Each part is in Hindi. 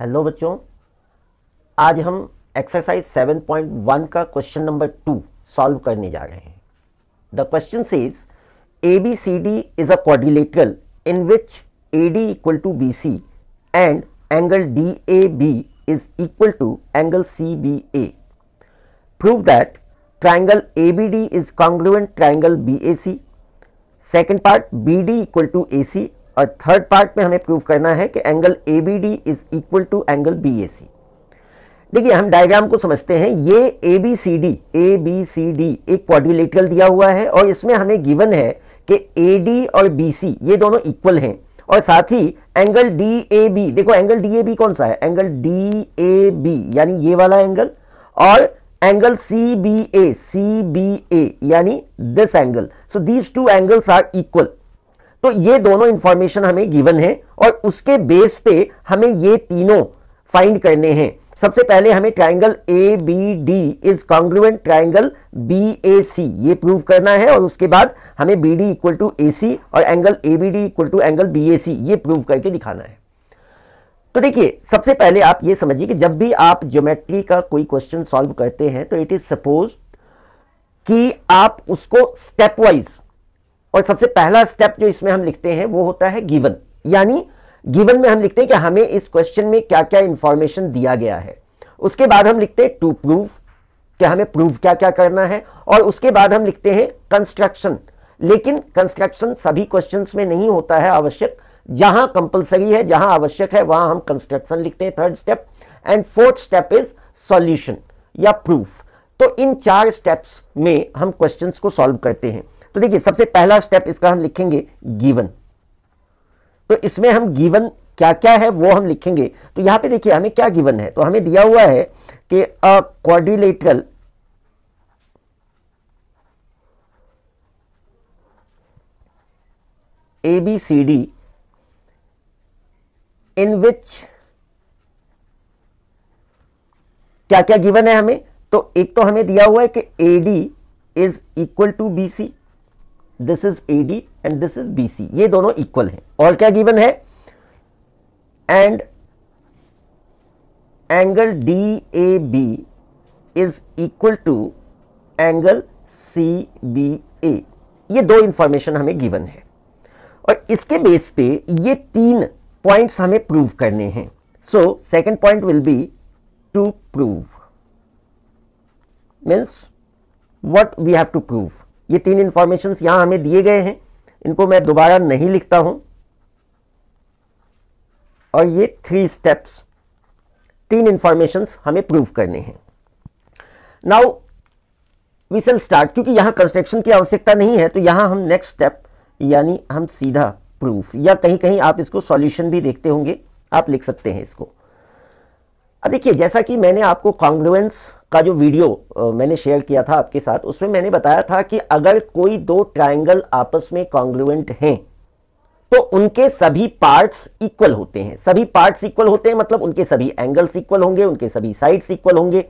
हेलो बच्चों, आज हम एक्सरसाइज 7.1 का क्वेश्चन नंबर 2 सॉल्व करने जा रहे हैं। The question says ABCD is a quadrilateral in which AD equal to BC and angle DAB is equal to angle CBA. Prove that triangle ABD is congruent triangle BAC. Second part BD equal to AC और थर्ड पार्ट में हमें प्रूव करना है कि angle ABD is equal to angle BAC। देखिए, हम डायग्राम को समझते हैं। ये ABCD एक क्वाड्रिलेटरल दिया हुआ है और इसमें हमें गिवन है कि AD और BC ये दोनों इक्वल हैं और साथ ही एंगल DAB, देखो एंगल DAB कौन सा है, एंगल DAB यानी ये वाला एंगल, और एंगल CBA यानी this angle. So these two angles are equal. तो ये दोनों इंफॉर्मेशन हमें गिवन है और उसके बेस पे हमें ये तीनों फाइंड करने हैं। सबसे पहले हमें triangle ABD is congruent triangle BAC ये प्रूव करना है और उसके बाद हमें BD इक्वल टू AC और angle ABD equal to angle BAC ये प्रूव करके दिखाना है। तो देखिए, सबसे पहले आप ये समझिए कि जब भी आप ज्योमेट्री का कोई क्वेश्चन सॉल्व करते हैं तो इट इज सपोज कि आप उसको स्टेप वाइज, और सबसे पहला स्टेप जो इसमें हम लिखते हैं वो होता है गिवन। यानी गिवन में हम लिखते हैं कि हमें इस क्वेश्चन में क्या क्या इंफॉर्मेशन दिया गया है। उसके बाद हम लिखते हैं टू प्रूव, कि हमें प्रूव क्या क्या करना है, और उसके बाद हम लिखते हैं कंस्ट्रक्शन। लेकिन कंस्ट्रक्शन सभी क्वेश्चंस में नहीं होता है आवश्यक, जहां कंपलसरी है, जहां आवश्यक है वहां हम कंस्ट्रक्शन लिखते हैं, third step. And fourth step is solution या प्रूफ। तो इन 4 स्टेप्स में हम क्वेश्चंस को सॉल्व करते हैं। तो देखिए, सबसे पहला स्टेप इसका हम लिखेंगे गिवन। तो इसमें हम गिवन क्या क्या है वो हम लिखेंगे। तो यहां पे देखिए हमें क्या गिवन है, तो हमें दिया हुआ है कि अ क्वाड्रिलेटरल ABCD इन विच क्या क्या गिवन है हमें। तो एक तो हमें दिया हुआ है कि AD is equal to BC, this is AD and this is BC, ये दोनों इक्वल हैं। और क्या गिवन है, and angle DAB is equal to angle CBA। ये 2 इंफॉर्मेशन हमें गिवन है और इसके बेस पे ये 3 पॉइंट्स हमें प्रूव करने हैं। So second point will be to prove, means what we have to prove. ये 3 इंफॉर्मेशंस यहां हमें दिए गए हैं, इनको मैं दोबारा नहीं लिखता हूं। और ये 3 स्टेप्स, 3 इंफॉर्मेशंस हमें प्रूव करने हैं। Now we shall start. क्योंकि यहां कंस्ट्रक्शन की आवश्यकता नहीं है तो यहां हम नेक्स्ट स्टेप यानी हम सीधा प्रूफ, या कहीं कहीं आप इसको सॉल्यूशन भी देखते होंगे, आप लिख सकते हैं इसको। अब देखिए, जैसा कि मैंने आपको कॉन्ग्रुएंस का जो वीडियो मैंने शेयर किया था आपके साथ, उसमें मैंने बताया था कि अगर कोई 2 ट्राइंगल आपस में कॉन्ग्रुएंट हैं तो उनके सभी पार्ट्स इक्वल होते हैं। सभी पार्ट्स इक्वल होते हैं मतलब उनके सभी एंगल्स इक्वल होंगे, उनके सभी साइड्स इक्वल होंगे।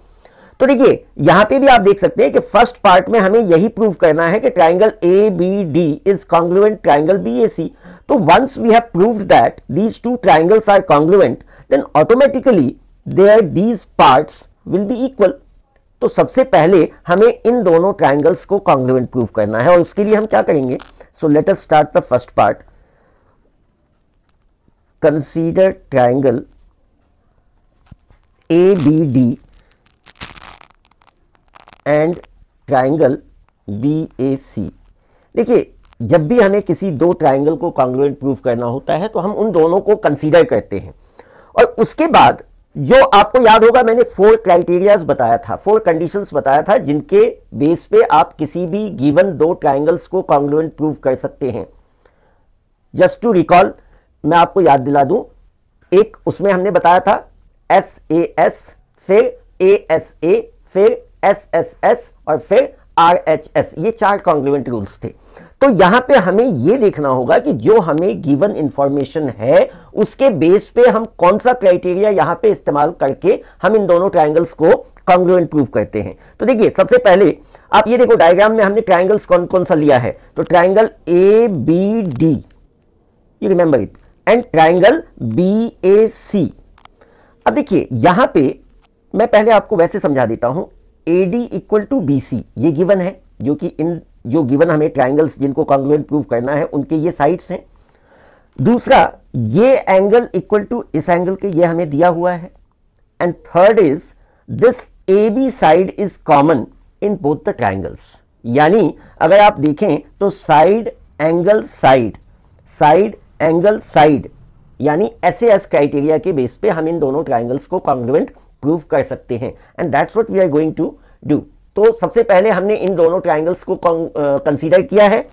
तो देखिए, यहां पे भी आप देख सकते हैं कि फर्स्ट पार्ट में हमें यही प्रूव करना है कि triangle ABD is congruent triangle BAC। तो once we have proved that these 2 triangles are congruent, then automatically there these parts will be equal. तो सबसे पहले हमें इन दोनों ट्राइंगल्स को कॉन्ग्रुएंट प्रूव करना है और उसके लिए हम क्या करेंगे। So let us start the first part. Consider triangle ABD and triangle BAC। देखिए, जब भी हमें किसी 2 ट्राइंगल को कॉन्ग्रुएंट प्रूव करना होता है तो हम उन दोनों को कंसीडर करते हैं और उसके बाद जो आपको याद होगा मैंने 4 क्राइटेरियाज बताया था, 4 कंडीशंस बताया था जिनके बेस पे आप किसी भी गिवन 2 ट्राइंगल्स को कॉन्ग्रुएंट प्रूव कर सकते हैं। जस्ट टू रिकॉल, मैं आपको याद दिला दूं, एक उसमें हमने बताया था SAS, फिर ASA, फिर SSS और फिर RHS, ये 4 कॉन्ग्रुएंट रूल्स थे। तो यहां पे हमें यह देखना होगा कि जो हमें गिवन इंफॉर्मेशन है उसके बेस पे हम कौन सा क्राइटेरिया यहां पे इस्तेमाल करके हम इन दोनों ट्राइंगल्स को कॉन्ग्रुएंट प्रूव करते हैं। तो देखिए, सबसे पहले आप ये देखो डायग्राम में हमने ट्राइंगल्स कौन कौन सा लिया है। तो triangle ABD, you remember it, and triangle BAC. अब देखिए यहां पे मैं पहले आपको वैसे समझा देता हूं, AD इक्वल टू BC ये गिवन है, जो गिवन हमें ट्राइंगल्स जिनको कॉन्ग्रुएंट प्रूव करना है उनके ये साइड्स हैं। दूसरा, ये एंगल इक्वल टू इस एंगल के, ये हमें दिया हुआ है। And third is this AB side is common in both the triangles, यानी अगर आप देखें तो side angle side, side angle side, यानी SAS क्राइटेरिया के बेस पे हम इन दोनों ट्राइंगल्स को कॉन्ग्रुएंट प्रूव कर सकते हैं। And that's what we are going to do. तो सबसे पहले हमने इन दोनों ट्राइंगल्स को कंसीडर किया है।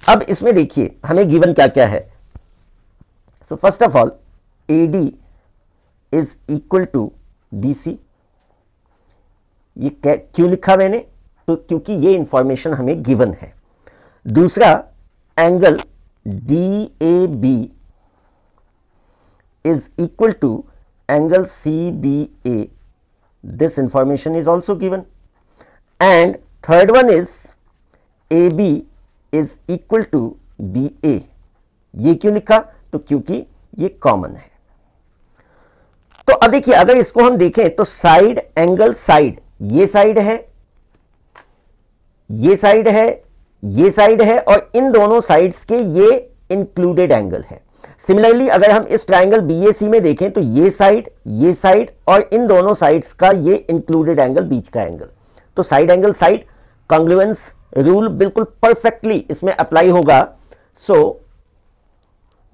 अब इसमें देखिए हमें गिवन क्या क्या है। So first of all AD is equal to BC। ये क्यों लिखा मैंने, तो क्योंकि ये इंफॉर्मेशन हमें गिवन है। दूसरा, angle DAB is equal to angle CBA, this information is also given. And third one is AB is equal to BA। ये क्यों लिखा, तो क्योंकि ये कॉमन है। तो अब देखिए अगर इसको हम देखें तो साइड एंगल साइड, ये साइड है, ये साइड है, ये साइड है, और इन दोनों साइड्स के ये इंक्लूडेड एंगल है। सिमिलरली अगर हम इस ट्राइंगल BAC में देखें तो ये साइड और इन दोनों साइड्स का ये इंक्लूडेड एंगल, बीच का एंगल। तो side angle side congruence rule बिल्कुल परफेक्टली इसमें अप्लाई होगा। So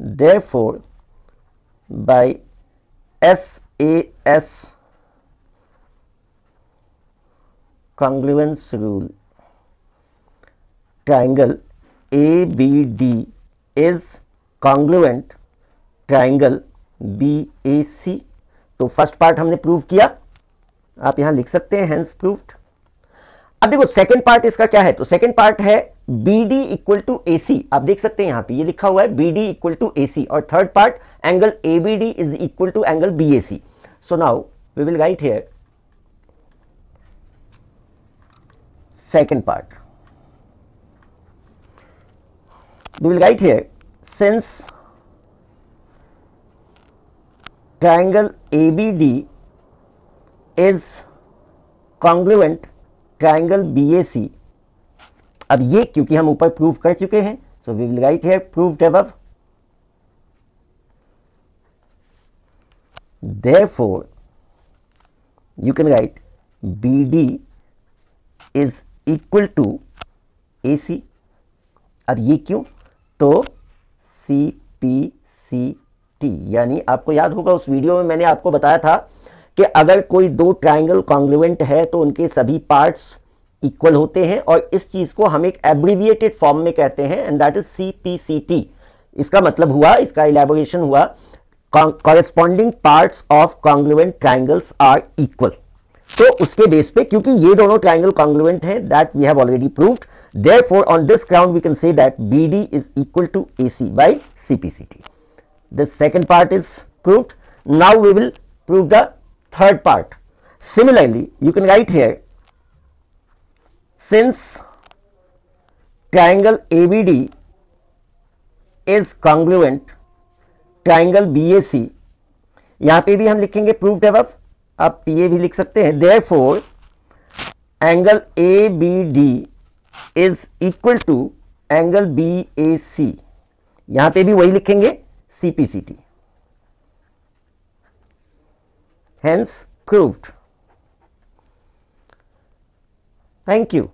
therefore by SAS congruence rule, triangle ABD is congruent triangle BAC। तो फर्स्ट पार्ट हमने प्रूव किया, आप यहां लिख सकते हैं हेंस प्रूव्ड। अब देखो सेकंड पार्ट इसका क्या है, तो सेकंड पार्ट है BD इक्वल टू AC। आप देख सकते हैं यहां पे ये लिखा हुआ है BD इक्वल टू AC, और third part angle ABD is equal to angle BAC। So now we will write here second part. We will write here, since triangle ABD is congruent triangle BAC। अब ये क्योंकि हम ऊपर प्रूव कर चुके हैं, so we will write here proved above। Therefore you can write BD is equal to AC। अब ये क्यों, तो CPCT, यानी आपको याद होगा उस वीडियो में मैंने आपको बताया था कि अगर कोई दो ट्राइंगल कॉन्ग्रुएंट है तो उनके सभी पार्ट्स इक्वल होते हैं, और इस चीज को हम एक एब्रिविएटेड फॉर्म में कहते हैं, एंड दैट इज CPCT। इसका मतलब हुआ, इसका इलैबोरेशन हुआ, corresponding parts of congruent triangles are equal. तो उसके बेस पे, क्योंकि ये दोनों ट्राइंगल कॉन्ग्रुएंट हैं, that we have already proved, therefore on this ground we can say that BD is equal to AC by CPCT। The second part is proved. Now we will prove the third part. Similarly you can write here, since triangle ABD is congruent triangle BAC, यहां पे भी हम लिखेंगे प्रूव्ड अबव, आप PA भी लिख सकते हैं। Therefore angle ABD is equal to angle BAC, यहां पे भी वही लिखेंगे CPCT, hence proved. Thank you.